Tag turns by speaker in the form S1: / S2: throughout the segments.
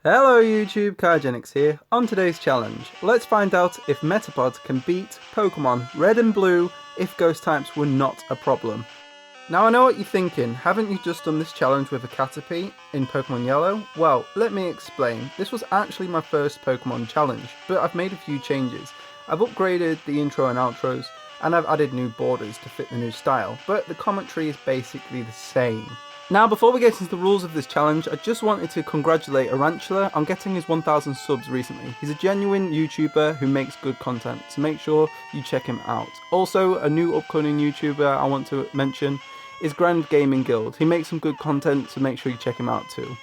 S1: Hello YouTube, Cryogenics here. On today's challenge, let's find out if Metapod can beat Pokemon Red and Blue if ghost types were not a problem. Now I know what you're thinking, haven't you just done this challenge with a Caterpie in Pokemon Yellow? Well, let me explain. This was actually my first Pokemon challenge, but I've made a few changes. I've upgraded the intro and outros, and I've added new borders to fit the new style, but the commentary is basically the same. Now, before we get into the rules of this challenge, I just wanted to congratulate Arantula on getting his 1,000 subs recently. He's a genuine YouTuber who makes good content, so make sure you check him out. Also, a new upcoming YouTuber I want to mention is Grand Gaming Guild. He makes some good content, so make sure you check him out too.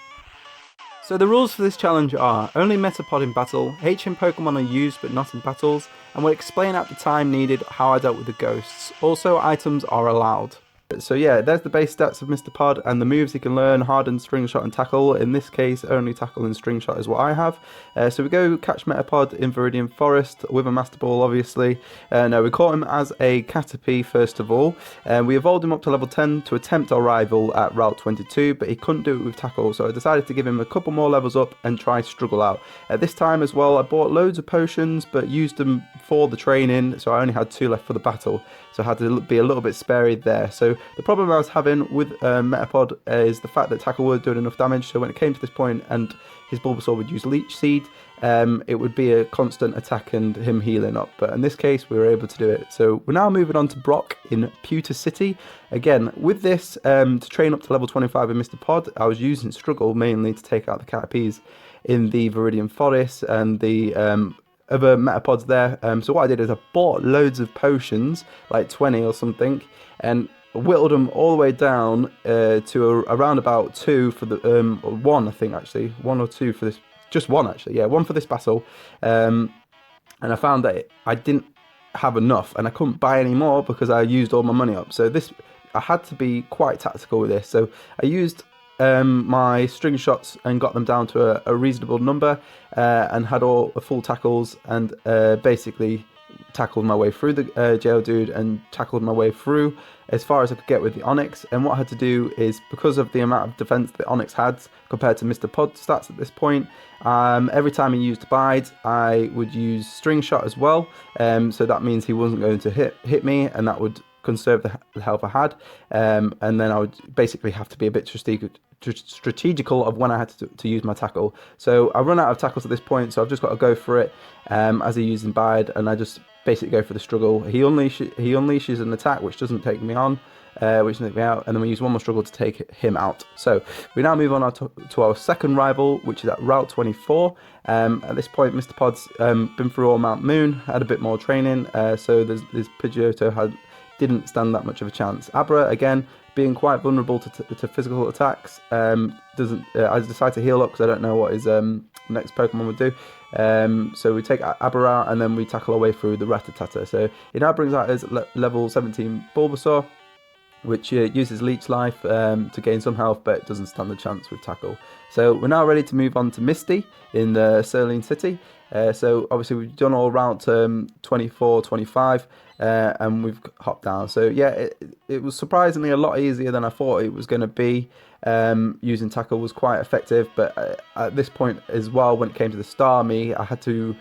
S1: So the rules for this challenge are, only Metapod in battle, HM Pokemon are used but not in battles, and we'll explain at the time needed how I dealt with the ghosts. Also, items are allowed. So yeah, there's the base stats of Metapod and the moves he can learn: Harden, String Shot and Tackle. In this case, only Tackle and String Shot is what I have. So we go catch Metapod in Viridian Forest with a Master Ball, obviously. No, we caught him as a Caterpie first of all. We evolved him up to level 10 to attempt our rival at Route 22, but he couldn't do it with Tackle, so I decided to give him a couple more levels up and try Struggle out. At this time as well, I bought loads of potions, but used them for the training, so I only had 2 left for the battle. So I had to be a little bit sparing there. So the problem I was having with Metapod is the fact that Tackle weren't doing enough damage. So when it came to this point and his Bulbasaur would use Leech Seed, it would be a constant attack and him healing up. But in this case, we were able to do it. So we're now moving on to Brock in Pewter City. Again, with this, to train up to level 25 in Metapod, I was using Struggle mainly to take out the Caterpies in the Viridian Forest and the other Metapods there. So what I did is I bought loads of potions, like 20 or something, and whittled them all the way down to around about 2 for the 1, I think actually, 1 or 2 for this, just 1 actually, yeah, 1 for this battle. And I found that I didn't have enough and I couldn't buy any more because I used all my money up. So this, I had to be quite tactical with this. So I used my string shots and got them down to a reasonable number, and had all the full tackles, and basically tackled my way through the Geodude and tackled my way through as far as I could get with the Onix. And what I had to do is, because of the amount of defense that Onix had compared to Metapod stats at this point, every time he used Bide, I would use String Shot as well. So that means he wasn't going to hit me, and that would conserve the health I had, and then I would basically have to be a bit strategical of when I had to use my tackle. So I run out of tackles at this point, so I've just got to go for it as he using Bide, and I just basically go for the struggle. He unleashes an attack which doesn't take me on, which doesn't take me out, and then we use one more struggle to take him out. So we now move on to our second rival, which is at Route 24. At this point, Metapod's been through all Mount Moon, had a bit more training, so there's Pidgeotto didn't stand that much of a chance. Abra, again, being quite vulnerable to physical attacks, I decide to heal up because I don't know what his next Pokemon would do. So we take Abra out and then we tackle our way through the Rattata. So it now brings out his level 17 Bulbasaur, which uses Leech Life to gain some health, but it doesn't stand a chance with Tackle. So we're now ready to move on to Misty in the Cerulean City. So obviously we've done all Route 24, 25, and we've hopped down. So yeah, it was surprisingly a lot easier than I thought it was going to be. Using Tackle was quite effective, but at this point as well, when it came to the Starmie, I had to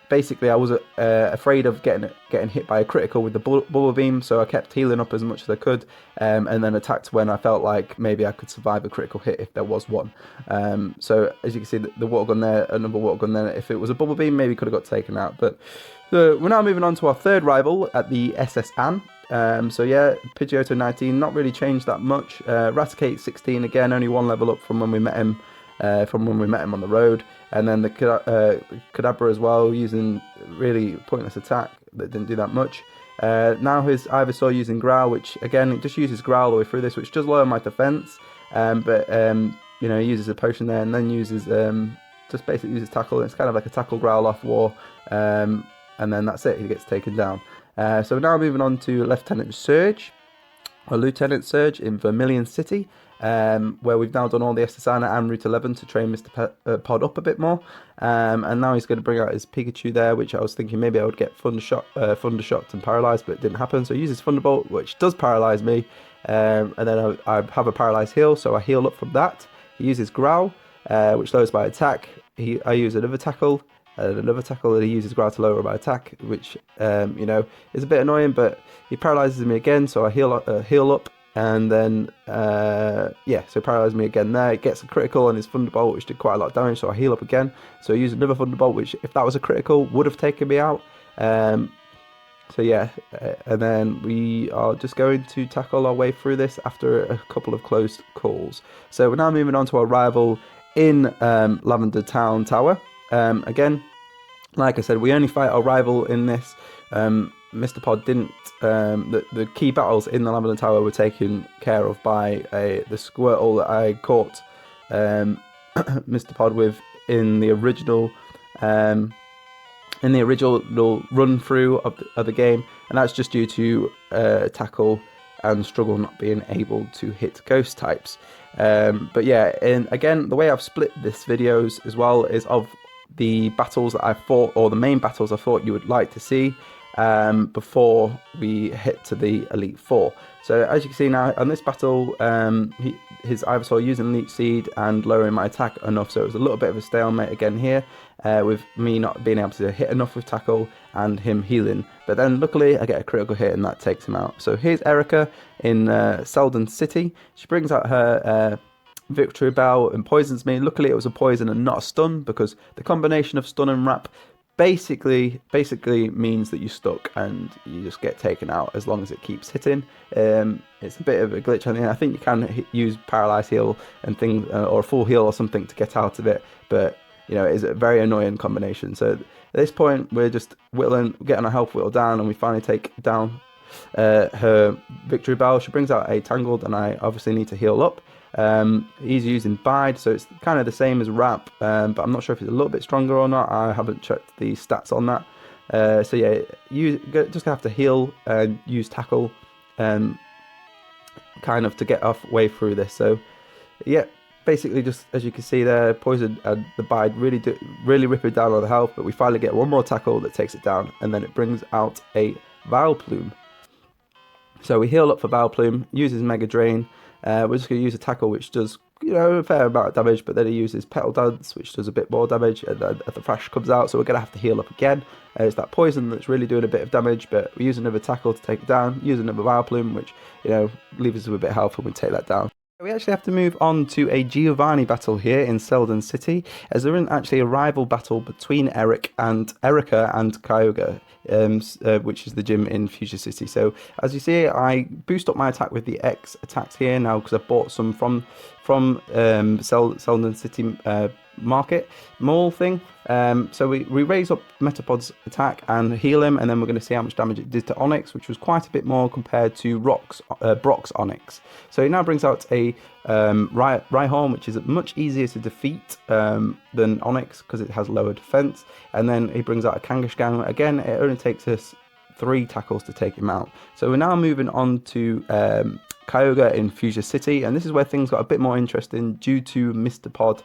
S1: basically, I was afraid of getting hit by a critical with the Bubble Beam, so I kept healing up as much as I could, and then attacked when I felt like maybe I could survive a critical hit if there was one. So as you can see, the Water Gun there, another Water Gun there, if it was a Bubble Beam, maybe could have got taken out. But we're now moving on to our third rival at the SS Anne. So yeah, Pidgeotto 19, not really changed that much. Raticate 16, again, only 1 level up from when we met him. On the road, and then the Kadabra as well, using really pointless attack that didn't do that much. Now his Ivysaur using Growl, which again, it just uses Growl all the way through this, which does lower my defense, but you know, he uses a potion there and then uses just basically uses Tackle. It's kind of like a Tackle Growl off war, and then that's it, he gets taken down. So now moving on to Lieutenant Surge in Vermilion City, where we've now done all the SSR and Route 11 to train Metapod up a bit more, and now he's going to bring out his Pikachu there, which I was thinking maybe I would get Thundershocked and Paralysed, but it didn't happen. So he uses Thunderbolt, which does paralyze me, and then I have a Paralyzed heal, so I heal up from that. He uses Growl, which lowers my attack. I use another tackle. Another tackle that he uses ground to lower my attack, which you know, is a bit annoying, but he paralyzes me again, so I heal up, and then yeah, so paralyzes me again there. It gets a critical on his Thunderbolt, which did quite a lot of damage, so I heal up again. So I use another Thunderbolt, which if that was a critical would have taken me out. So yeah, and then we are just going to tackle our way through this after a couple of close calls. So we're now moving on to our rival in Lavender Town Tower. Again, like I said, we only fight our rival in this. Metapod didn't. The key battles in the Lavender Tower were taken care of by the Squirtle that I caught Metapod with in the original run through of the game, and that's just due to tackle and struggle not being able to hit ghost types. But yeah, and again, the way I've split this videos as well is of the battles that I fought, or the main battles I thought you would like to see before we hit to the Elite Four. So as you can see now on this battle, his Ivysaur using Leech Seed and lowering my attack enough, so it was a little bit of a stalemate again here, with me not being able to hit enough with tackle and him healing. But then luckily I get a critical hit and that takes him out. So here's Erica in Selden City. She brings out her Victory Bell and poisons me. Luckily it was a poison and not a stun, because the combination of stun and wrap basically means that you're stuck and you just get taken out as long as it keeps hitting. It's a bit of a glitch. I think you can use paralyze heal and things, or a full heal or something to get out of it, but you know, it's a very annoying combination. So at this point we're just getting our health whittled down, and we finally take down her Victory Bell. She brings out a Tangled, and I obviously need to heal up. He's using B.I.D., so it's kind of the same as Wrap, but I'm not sure if it's a little bit stronger or not. I haven't checked the stats on that. So yeah, you just have to heal and use tackle, kind of to get off way through this. So yeah, basically just as you can see there, poison and the B.I.D. really rip it down on the health, but we finally get one more tackle that takes it down, and then it brings out a Vileplume. So we heal up for Vileplume, uses Mega Drain. We're just going to use a tackle which does, you know, a fair amount of damage, but then he uses Petal Dance, which does a bit more damage, and then the Thrash comes out, so we're going to have to heal up again. It's that poison that's really doing a bit of damage, but we use another tackle to take it down, use another Vileplume, which, you know, leaves us with a bit of health and we take that down. We actually have to move on to a Giovanni battle here in Selden City, as there isn't actually a rival battle between Erica and Kyogre, which is the gym in Fuchsia City. So as you see, I boost up my attack with the X attacks here now, because I bought some from Selden City market mall thing. So we raise up Metapod's attack and heal him, and then we're going to see how much damage it did to Onyx, which was quite a bit more compared to Brock's Onyx. So he now brings out a Rhyhorn, which is much easier to defeat than Onyx, because it has lower defense. And then he brings out a Kangaskhan. Again, it only takes us 3 tackles to take him out. So we're now moving on to Kyogre in Fuchsia City, and this is where things got a bit more interesting due to Metapod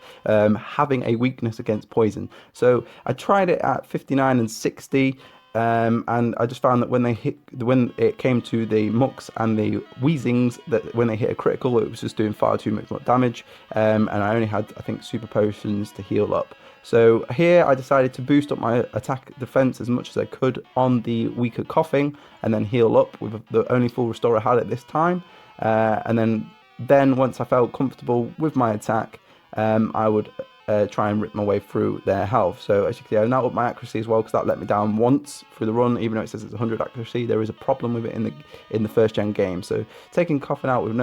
S1: having a weakness against poison. So I tried it at 59 and 60, and I just found that when it came to the Mucks and the Weezings, that when they hit a critical, it was just doing far too much more damage, and I only had, I think, super potions to heal up. So here I decided to boost up my attack defense as much as I could on the weaker Coughing, and then heal up with the only full restore I had at this time. And then once I felt comfortable with my attack, I would try and rip my way through their health. So as you can see, I've now upped my accuracy as well, because that let me down once through the run. Even though it says it's 100 accuracy, there is a problem with it in the first gen game. So taking Coughing out with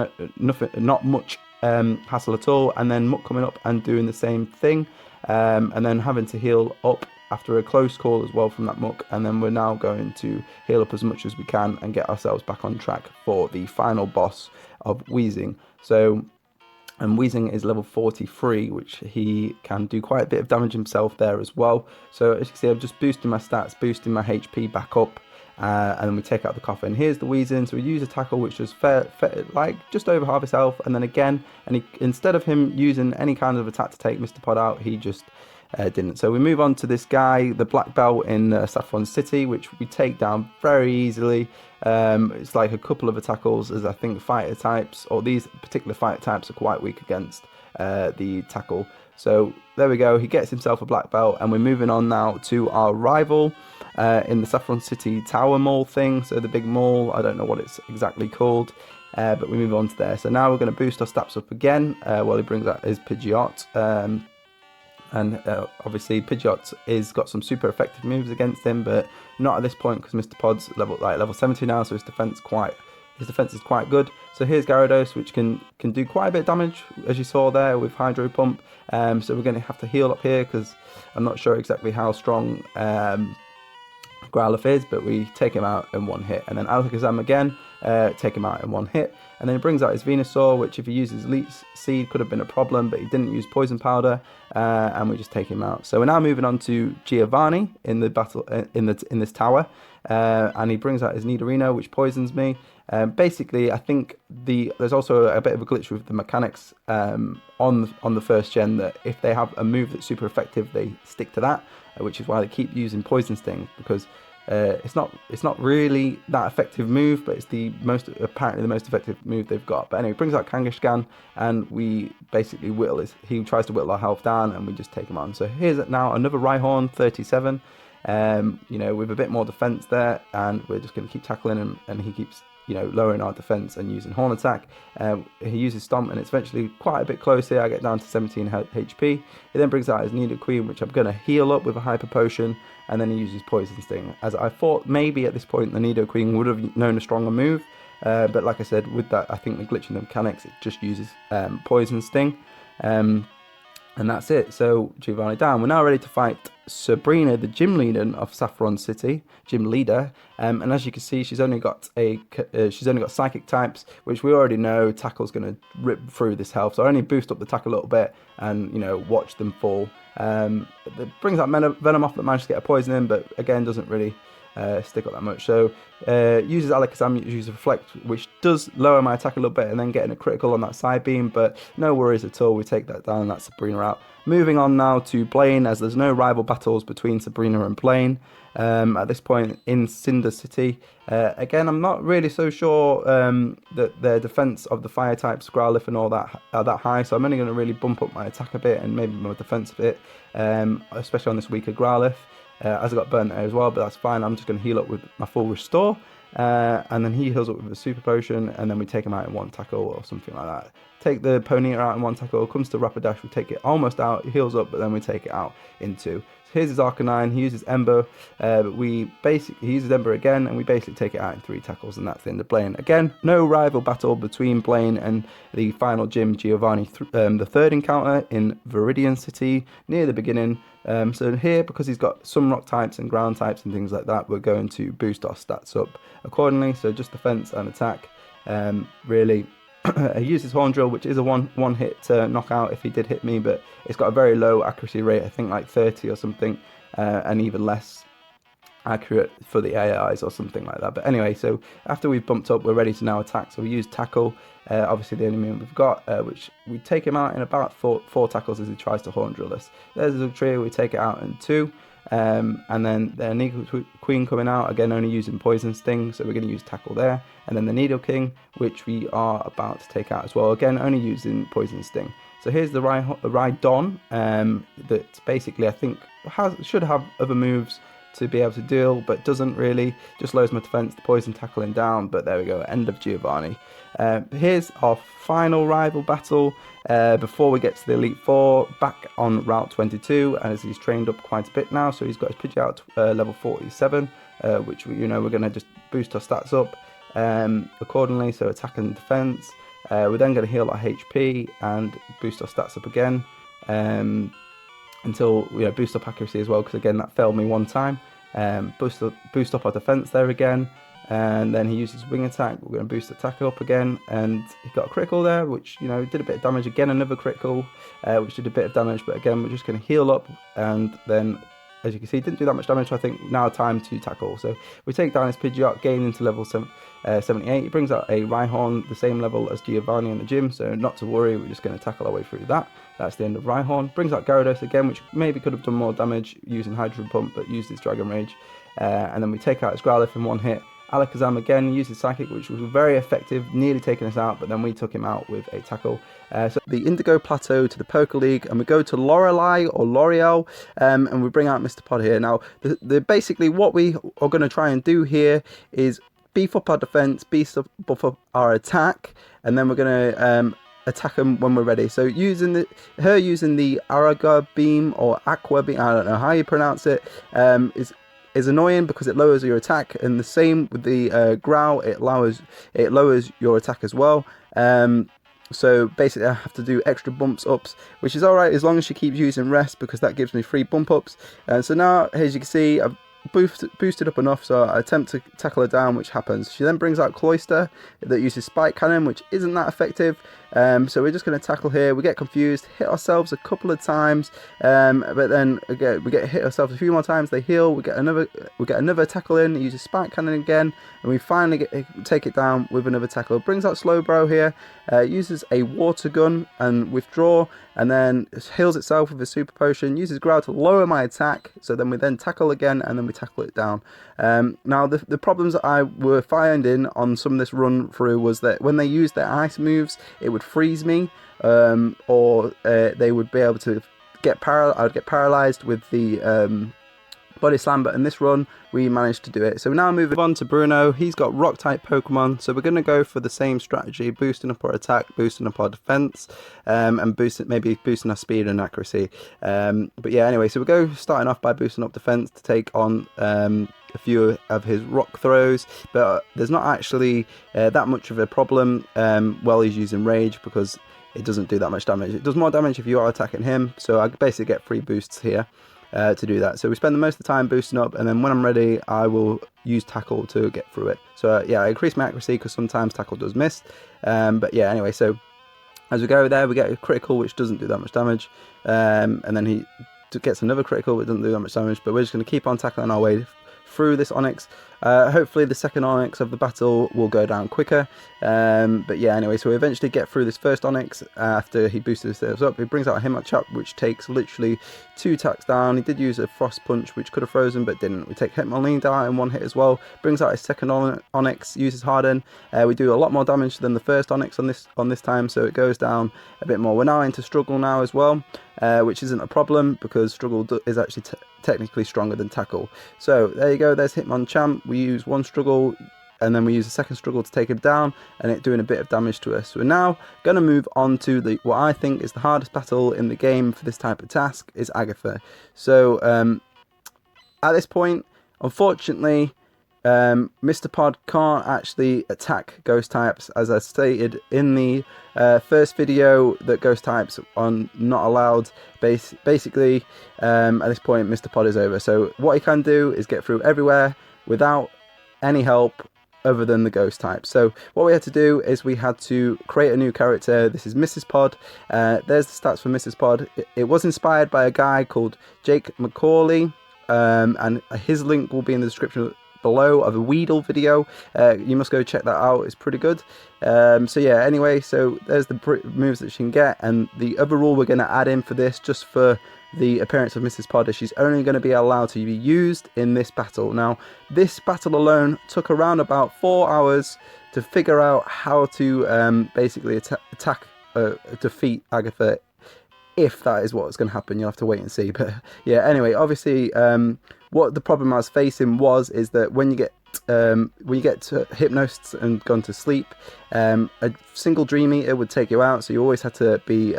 S1: not much hassle at all, and then Muck coming up and doing the same thing, and then having to heal up after a close call as well from that Muck, and then we're now going to heal up as much as we can and get ourselves back on track for the final boss of Weezing. So, and Weezing is level 43, which he can do quite a bit of damage himself there as well. So as you can see, I'm just boosting my stats, boosting my HP back up, and then we take out the Coughing. Here's the Weezing, so we use a tackle which is like just over half his health, and then again, and instead of him using any kind of attack to take Metapod out, he just didn't. So we move on to this guy, the Black Belt in Saffron City, which we take down very easily. It's like a couple of tackles, as I think fighter types, or these particular fighter types, are quite weak against the tackle. So there we go, he gets himself a black belt, and we're moving on now to our rival in the Saffron City Tower Mall thing, so the big mall, I don't know what it's exactly called, but we move on to there. So now we're going to boost our stats up again while he brings out his Pidgeot, and obviously Pidgeot is got some super effective moves against him, but not at this point because Metapod's level 70 now, so his defense is quite good. So here's Gyarados, which can do quite a bit of damage, as you saw there with Hydro Pump. So we're going to have to heal up here because I'm not sure exactly how strong Growlithe is, but we take him out in one hit. And then Alakazam again, take him out in one hit. And then he brings out his Venusaur, which if he uses Leech Seed could have been a problem, but he didn't use Poison Powder, and we just take him out. So we're now moving on to Giovanni in the battle in this tower, and he brings out his Nidorino, which poisons me. Basically, I think there's also a bit of a glitch with the mechanics on the first gen, that if they have a move that's super effective, they stick to that, which is why they keep using Poison Sting, because it's not really that effective move, but it's apparently the most effective move they've got. But anyway, brings out Kangaskhan, and we basically he tries to whittle our health down, and we just take him on. So here's now another Rhyhorn 37, with a bit more defense there, and we're just going to keep tackling him, and he keeps lowering our defense and using Horn Attack. He uses Stomp, and it's eventually quite a bit close here. I get down to 17 HP. He then brings out his Nidoqueen, which I'm going to heal up with a Hyper Potion, and then he uses Poison Sting. As I thought maybe at this point the Nidoqueen would have known a stronger move, but like I said, with that, I think the glitch in the mechanics, it just uses Poison Sting. And that's it. So Giovanni down. We're now ready to fight Sabrina, the gym leader of Saffron City. And as you can see, she's only got psychic types, which we already know Tackle's going to rip through this health. So I only boost up the Tackle a little bit and watch them fall. It brings out Venomoth that managed to get a poison in, but again doesn't really stick up that much. So uses Alakazam, uses Reflect, which does lower my attack a little bit, and then getting a critical on that side beam, but no worries at all. We take that down, and that's Sabrina out. Moving on now to Blaine, as there's no rival battles between Sabrina and Blaine at this point in Cinder City. Again, I'm not really so sure that their defense of the fire types, Growlithe and all that, are that high, so I'm only going to really bump up my attack a bit and maybe my defense a bit, especially on this weaker Growlithe. As I got burnt there as well, but that's fine. I'm just going to heal up with my full restore, and then he heals up with a super potion, and then we take him out in one tackle or something like that. Take the Ponyta out in one tackle, comes to Rapidash, we take it almost out, he heals up, but then we take it out in two. So here's his Arcanine, he uses Ember, but he uses Ember again, and we basically take it out in three tackles, and that's the end of Blaine. Again, no rival battle between Blaine and the final gym, Giovanni, the third encounter in Viridian City, near the beginning. So here, because he's got some rock types and ground types and things like that, we're going to boost our stats up accordingly. So just defense and attack, really. He uses Horn Drill, which is a one hit knockout if he did hit me, but it's got a very low accuracy rate, I think like 30 or something, and even less accurate for the AIs or something like that. But anyway, so after we've bumped up, we're ready to now attack. So we use Tackle, obviously the only move we've got, which we take him out in about four tackles as he tries to Horn Drill us. There's a trio, we take it out in two. And then the Nidoqueen coming out, again only using Poison Sting, so we're going to use Tackle there. And then the Nidoking, which we are about to take out as well, again only using Poison Sting. So here's the Rhydon, that basically I think should have other moves to be able to deal, but doesn't really, just lowers my defense, the Poison Tackling down, but there we go, end of Giovanni. Here's our final rival battle before we get to the Elite Four, back on Route 22, as he's trained up quite a bit now, so he's got his Pidgeot level 47, which we're going to just boost our stats up accordingly, so attack and defense. We're then going to heal our HP and boost our stats up again, until we boost up accuracy as well, because again that failed me one time. Boost up our defense there again, and then he uses Wing Attack. We're going to boost attack up again, and he got a critical there, which did a bit of damage. Again, another critical, which did a bit of damage, but again we're just going to heal up, and then as you can see, didn't do that much damage, so I think now time to tackle. So we take down his Pidgeot, gain into level 78. He brings out a Rhyhorn, the same level as Giovanni in the gym, so not to worry, we're just going to tackle our way through that. That's the end of Rhyhorn. Brings out Gyarados again, which maybe could have done more damage using Hydro Pump, but used his Dragon Rage. And then we take out his Growlithe in one hit, Alakazam again used his Psychic, which was very effective, nearly taking us out, but then we took him out with a tackle. So the Indigo Plateau to the Poké League, and we go to Lorelei or L'Oreal, and we bring out Metapod here. Now, basically what we are going to try and do here is beef up our defense, beef up our attack, and then we're going to attack them when we're ready. So using the Araga Beam or Aqua Beam, I don't know how you pronounce it, is annoying because it lowers your attack, and the same with the Growl, it lowers your attack as well. So basically I have to do extra bumps ups, which is alright as long as she keeps using rest, because that gives me free bump ups. So now, as you can see, I've boosted up enough, so I attempt to tackle her down, which happens. She then brings out Cloyster that uses Spike Cannon, which isn't that effective. So we're just going to tackle here. We get confused, hit ourselves a couple of times, but then again we get hit ourselves a few more times. They heal. We get another tackle in. Uses Spike Cannon again, and we finally take it down with another tackle. Brings out Slowbro here. Uses a Water Gun and Withdraw, and then heals itself with a Super Potion. Uses Growl to lower my attack. So then we then tackle again, and then we tackle it down. Now the problems that I were finding on some of this run through was that when they used their ice moves, it would freeze me, or they would be able to get I would get paralyzed with the Body Slam, but in this run we managed to do it. So we now move on to Bruno. He's got rock type Pokemon, so we're going to go for the same strategy, boosting up our attack, boosting up our defense, and maybe boosting our speed and accuracy. But yeah, anyway, so we go starting off by boosting up defense to take on a few of his rock throws, but there's not actually that much of a problem while he's using Rage, because it doesn't do that much damage. It does more damage if you are attacking him, so I basically get free boosts here to do that. So we spend the most of the time boosting up, and then when I'm ready I will use Tackle to get through it. So yeah, I increase my accuracy because sometimes Tackle does miss, but yeah, anyway, so as we go there we get a critical which doesn't do that much damage, and then he gets another critical which doesn't do that much damage, but we're just going to keep on tackling our way through this Onix. Hopefully the second Onix of the battle will go down quicker, but yeah, anyway, so we eventually get through this first Onix after he boosted himself up. He brings out a M.E.T.A.P.O.D, which takes literally 2 attacks down. He did use a Frost Punch which could have frozen but didn't. We take Hitmonlee down in 1 hit as well. Brings out his second Onix, uses Harden. We do a lot more damage than the first Onix on this time, so it goes down a bit more. We're now into Struggle now as well, which isn't a problem because Struggle is actually technically stronger than Tackle. So there you go, there's Hitmonchan. We use 1 Struggle, and then we use a second Struggle to take him down, and it doing a bit of damage to us. So we're now going to move on to what I think is the hardest battle in the game for this type of task, is Agatha. So at this point, unfortunately, Metapod can't actually attack ghost types, as I stated in the first video, that ghost types are not allowed. Basically, at this point Metapod is over. So what he can do is get through everywhere without any help other than the ghost type. So what we had to do is we had to create a new character. This is Mrs. Pod. There's the stats for Mrs. Pod. It was inspired by a guy called Jake McCauley, and his link will be in the description below of a Weedle video. You must go check that out, it's pretty good. So yeah, anyway, so there's the moves that she can get, and the other rule we're going to add in for this, just for the appearance of Mrs. Pod, is she's only going to be allowed to be used in this battle. Now, this battle alone took around about 4 hours to figure out how to basically defeat Agatha. If that is what's going to happen, you'll have to wait and see. But yeah, anyway, obviously, what the problem I was facing is that when you get to hypnosis and gone to sleep, a single Dream Eater would take you out. So you always had to be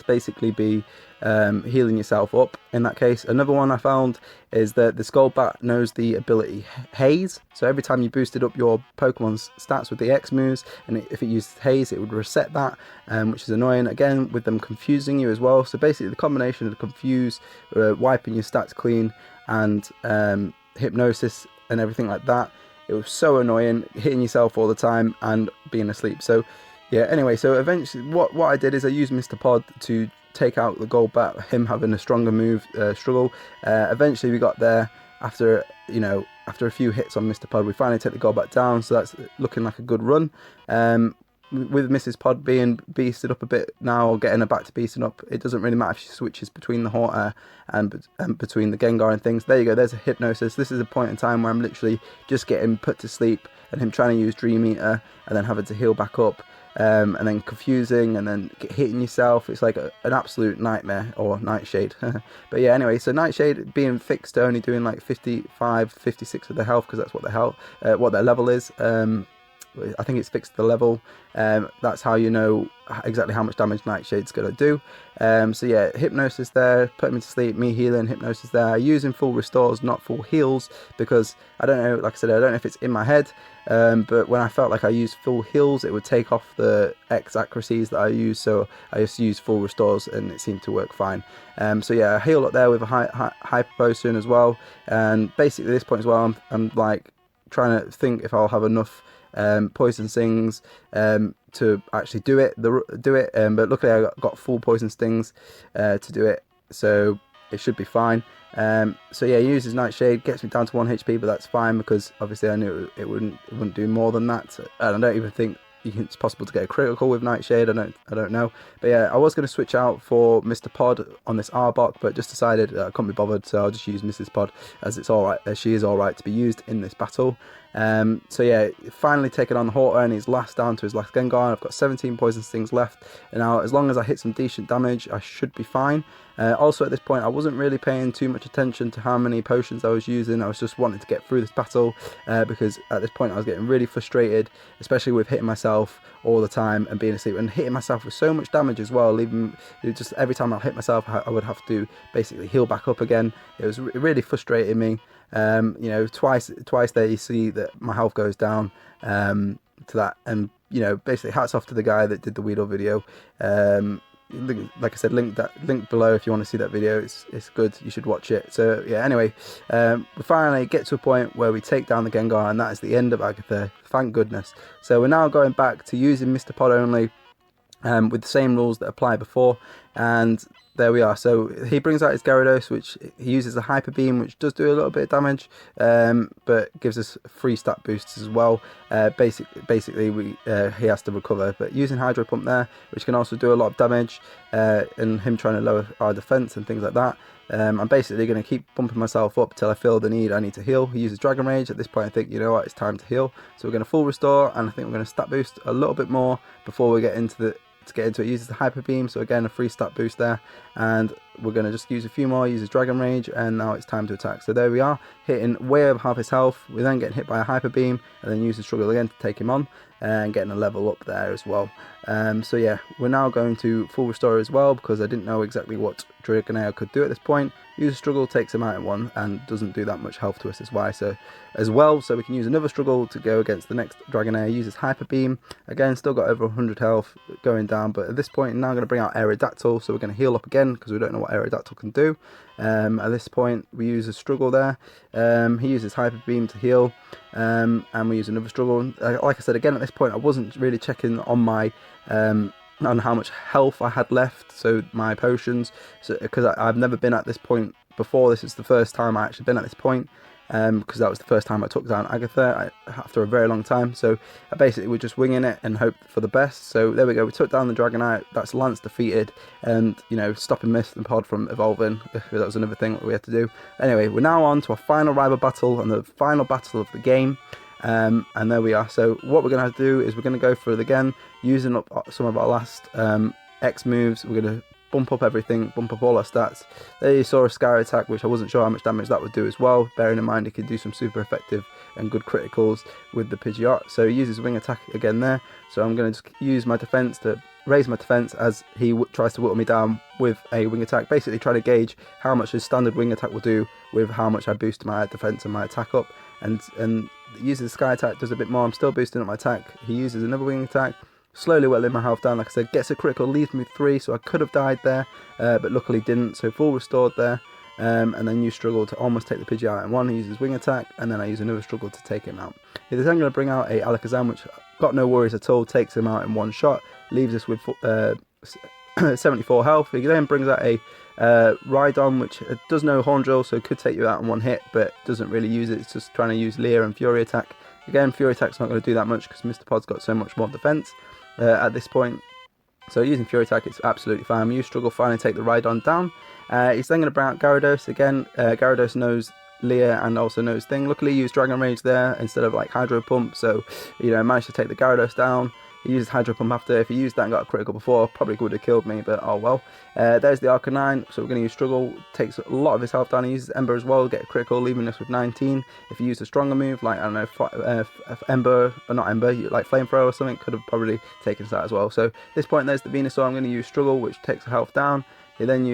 S1: basically be healing yourself up in that case. Another one I found is that the Skullbat knows the ability Haze, so every time you boosted up your Pokemon's stats with the X moves, and if it used Haze, it would reset that, which is annoying, again with them confusing you as well. So basically the combination of the confuse, wiping your stats clean, and hypnosis and everything like that, it was so annoying, hitting yourself all the time and being asleep. So yeah, anyway, so eventually what I did is I used Metapod to take out the Golbat, him having a stronger move, Struggle. Eventually we got there after a few hits on Metapod. We finally take the Golbat down, so that's looking like a good run. with Mrs. Pod being beasted up a bit now, or getting her back to beasting up, it doesn't really matter if she switches between the Hot and between the Gengar and things. There you go, there's a hypnosis. This is a point in time where I'm literally just getting put to sleep and him trying to use Dream Eater and then having to heal back up. And then confusing, and then hitting yourself. It's like an absolute nightmare, or Nightshade. But yeah, anyway, so Nightshade being fixed to only doing like 55, 56 of the health, because that's what what their level is. I think it's fixed the level. That's how you know exactly how much damage Nightshade's going to do. So yeah, hypnosis there, put me to sleep, me healing, hypnosis there. Using full restores, not full heals, because I don't know, like I said, I don't know if it's in my head, but when I felt like I used full heals, it would take off the X accuracies that I use, so I just used full restores and it seemed to work fine. So yeah, I heal up there with a Hyper Potion as well, and basically at this point as well, I'm like trying to think if I'll have enough poison stings to actually do it, but luckily I got full poison stings to do it, so it should be fine. So yeah, he uses Nightshade, gets me down to 1 HP, but that's fine because obviously I knew it wouldn't do more than that, and I don't even think it's possible to get a critical with Nightshade. I don't know, but yeah, I was going to switch out for Metapod on this Arbok, but just decided I couldn't be bothered, so I'll just use Mrs. Pod, as it's alright, she is alright to be used in this battle. So yeah, finally taken on the Horta, and he's last down to his last Gengar. I've got 17 poison stings left, and now as long as I hit some decent damage, I should be fine. Also at this point, I wasn't really paying too much attention to how many potions I was using. I was just wanting to get through this battle, because at this point I was getting really frustrated, especially with hitting myself all the time and being asleep, and hitting myself with so much damage as well, leaving just every time I hit myself I would have to basically heal back up again. It was really frustrating me. You know, twice there you see that my health goes down to that, and you know, basically hats off to the guy that did the Weedle video. Like I said, link below if you want to see that video. It's good, you should watch it. So yeah, anyway, we finally get to a point where we take down the Gengar, and that is the end of Agatha, thank goodness. So we're now going back to using Mr. Pod only, with the same rules that apply before, and there we are. So he brings out his Gyarados, which he uses a Hyper Beam, which does do a little bit of damage, but gives us 3 stat boosts as well. Basically he has to recover, but using Hydro Pump there, which can also do a lot of damage, and him trying to lower our defense and things like that. I'm basically going to keep bumping myself up till I feel the need. I need to heal. He uses Dragon Rage. At this point I think, you know what, it's time to heal, so we're going to full restore, and I think we're going to stat boost a little bit more before we get into it. It uses the Hyper Beam, so again a 3 stat boost there, and we're going to just use a few more, uses Dragon Rage, and now it's time to attack. So there we are, hitting way over half his health. We then get hit by a Hyper Beam, and then use the Struggle again to take him on, and getting a level up there as well. So yeah, we're now going to full restore as well, because I didn't know exactly what Dragonair could do at this point. Use a Struggle, takes him out in 1, and doesn't do that much health to us as well, so we can use another Struggle to go against the next Dragonair. Uses Hyper Beam, again still got over 100 health going down, but at this point now I'm going to bring out Aerodactyl, so we're going to heal up again because we don't know what Aerodactyl can do. At this point we use a Struggle there, he uses Hyper Beam to heal, and we use another Struggle. Like I said, again at this point I wasn't really checking on my on how much health I had left, so my potions, so because I've never been at this point before. This is the first time I actually been at this point, because that was the first time I took down Agatha after a very long time. So I basically was just winging it and hoped for the best. So there we go, we took down the Dragonite. That's Lance defeated, and you know, stopping Metapod from evolving, that was another thing that we had to do. Anyway, we're now on to our final rival battle and the final battle of the game. And there we are. So what we're going to have to do is we're going to go through it again, using up some of our last X moves. We're going to bump up everything, bump up all our stats. There you saw a Sky Attack, which I wasn't sure how much damage that would do as well, bearing in mind it could do some super effective and good criticals with the Pidgeot. So he uses Wing Attack again there, so I'm going to just use my defense to raise my defense as he tries to whittle me down with a Wing Attack, basically trying to gauge how much his standard Wing Attack will do with how much I boost my defense and my attack up. And uses the Sky Attack, does a bit more. I'm still boosting up my attack. He uses another Wing Attack, slowly whittling my health down. Like I said, gets a critical, leaves me 3, so I could have died there, but luckily didn't, so full restored there. And then you Struggle to almost take the Pidgey out in 1. He uses Wing Attack, and then I use another Struggle to take him out. He's then going to bring out a Alakazam, which got no worries at all, takes him out in 1 shot, leaves us with 74 health. He then brings out a Rhydon, which does no Horn Drill, so it could take you out in 1 hit, but doesn't really use it. It's just trying to use Leer and Fury Attack. Again, Fury Attack's not going to do that much because Mr. Pod's got so much more defense. at this point. So using Fury Attack, it's absolutely fine. You struggle, finally take the Rhydon down. He's then going to bring out Gyarados again. Gyarados knows Leah and also knows Thing. Luckily, he used Dragon Rage there instead of like Hydro Pump, so managed to take the Gyarados down. He used Hydro Pump after. If he used that and got a critical before, probably would have killed me, but oh well. There's the Arcanine, so we're going to use Struggle. Takes a lot of his health down. He uses Ember as well, get a critical, leaving us with 19. If he used a stronger move, like, I don't know, Ember, or not Ember, like Flamethrower or something, could have probably taken us out as well. So at this point, there's the Venusaur. I'm going to use Struggle, which takes the health down. He then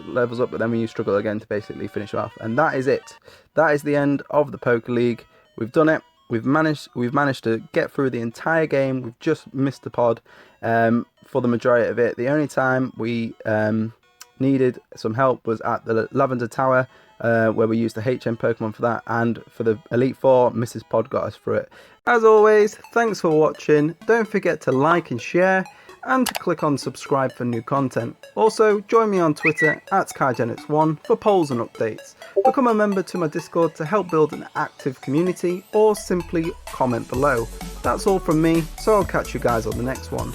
S1: levels up, but then we use Struggle again to basically finish off. And that is it. That is the end of the Poké League. We've done it. We've managed to get through the entire game. We've just missed the pod for the majority of it. The only time we needed some help was at the Lavender Tower, where we used the HM Pokemon for that, and for the Elite Four, Mrs. Pod got us through it. As always, thanks for watching. Don't forget to like and share, and to click on subscribe for new content. Also, join me on Twitter at KaiGenix1 for polls and updates. Become a member to my Discord to help build an active community, or simply comment below. That's all from me, so I'll catch you guys on the next one.